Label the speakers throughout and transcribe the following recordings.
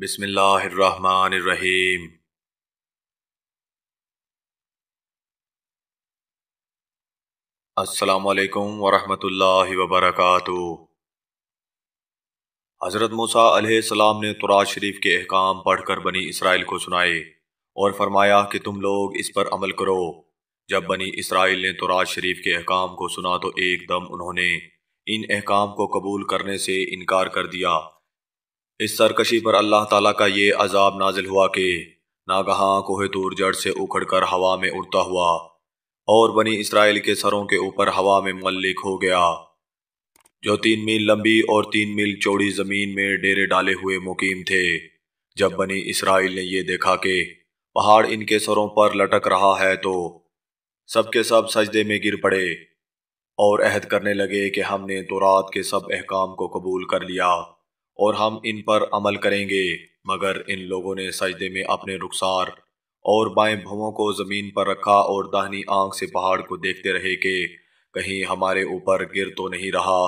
Speaker 1: بسم اللہ الرحمن الرحیم۔ السلام علیکم ورحمۃ اللہ وبرکاتہ۔ حضرت موسیٰ علیہ السلام نے تورات شریف کے احکام پڑھ کر بنی اسرائیل کو سنائے اور فرمایا کہ تم لوگ اس پر عمل کرو۔ جب بنی اسرائیل نے تورات شریف کے احکام کو سنا تو ایک دم انہوں نے ان احکام کو قبول کرنے سے انکار کر دیا۔ اس سرکشی پر اللہ تعالیٰ کا یہ عذاب نازل ہوا کہ ناگہاں کوہ طور جڑ سے اکھڑ کر ہوا میں اڑتا ہوا اور بنی اسرائیل کے سروں کے اوپر ہوا میں معلق ہو گیا، جو 3 میل لمبی اور 3 میل چوڑی زمین میں ڈیرے ڈالے ہوئے مقیم تھے۔ جب بنی اسرائیل نے یہ دیکھا کہ پہاڑ ان کے سروں پر لٹک رہا ہے تو سب کے سب سجدے میں گر پڑے اور عہد کرنے لگے کہ ہم نے تورات کے سب احکام کو قبول کر لیا اور ہم ان پر عمل کریں گے، مگر ان لوگوں نے سجدے میں اپنے رخسار اور بائیں بھووں کو زمین پر رکھا اور داہنی آنکھ سے پہاڑ کو دیکھتے رہے کہ کہیں ہمارے اوپر گر تو نہیں رہا۔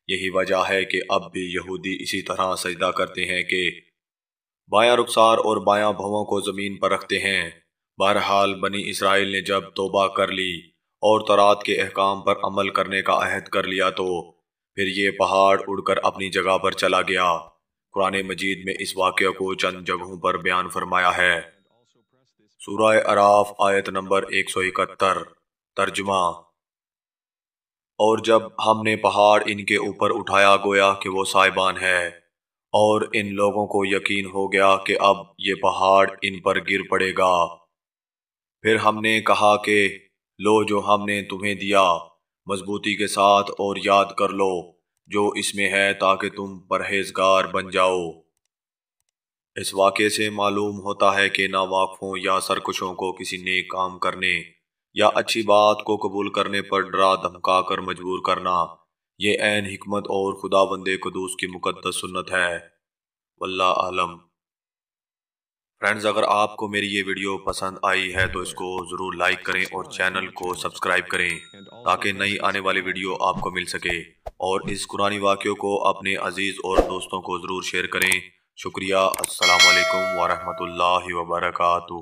Speaker 1: یہی وجہ ہے کہ اب بھی یہودی اسی طرح سجدہ کرتے ہیں کہ بایاں رخسار اور بایاں بھووں کو زمین پر رکھتے ہیں۔ بہرحال بنی اسرائیل نے جب توبہ کر لی اور تورات کے احکام پر عمل کرنے کا عہد کر لیا تو پھر یہ پہاڑ اڑ کر اپنی جگہ پر چلا گیا۔ قرآن مجید میں اس واقعے کو چند جگہوں پر بیان فرمایا ہے۔ سورہ اعراف آیت نمبر 171۔ ترجمہ: اور جب ہم نے پہاڑ ان کے اوپر اٹھایا گویا کہ وہ سائبان ہے، اور ان لوگوں کو یقین ہو گیا کہ اب یہ پہاڑ ان پر گر پڑے گا۔ پھر ہم نے کہا کہ لو جو ہم نے تمہیں دیا مضبوطی کے ساتھ اور یاد کر لو جو اس میں ہے تاکہ تم پرہیزگار بن جاؤ۔ اس واقعے سے معلوم ہوتا ہے کہ ناواقفوں یا سرکشوں کو کسی نیک کام کرنے یا اچھی بات کو قبول کرنے پر ڈرا دھمکا کر مجبور کرنا، یہ عین حکمت اور خداوند قدوس کی مقدس سنت ہے۔ واللہ اعلم۔ فرینڈز، اگر آپ کو میری یہ ویڈیو پسند آئی ہے تو اس کو ضرور لائک کریں اور چینل کو سبسکرائب کریں تاکہ نئی آنے والی ویڈیو آپ کو مل سکے، اور اس قرآنی واقعے کو اپنے عزیز اور دوستوں کو ضرور شیئر کریں۔ شکریہ۔ السلام علیکم ورحمۃ اللہ وبرکاتہ۔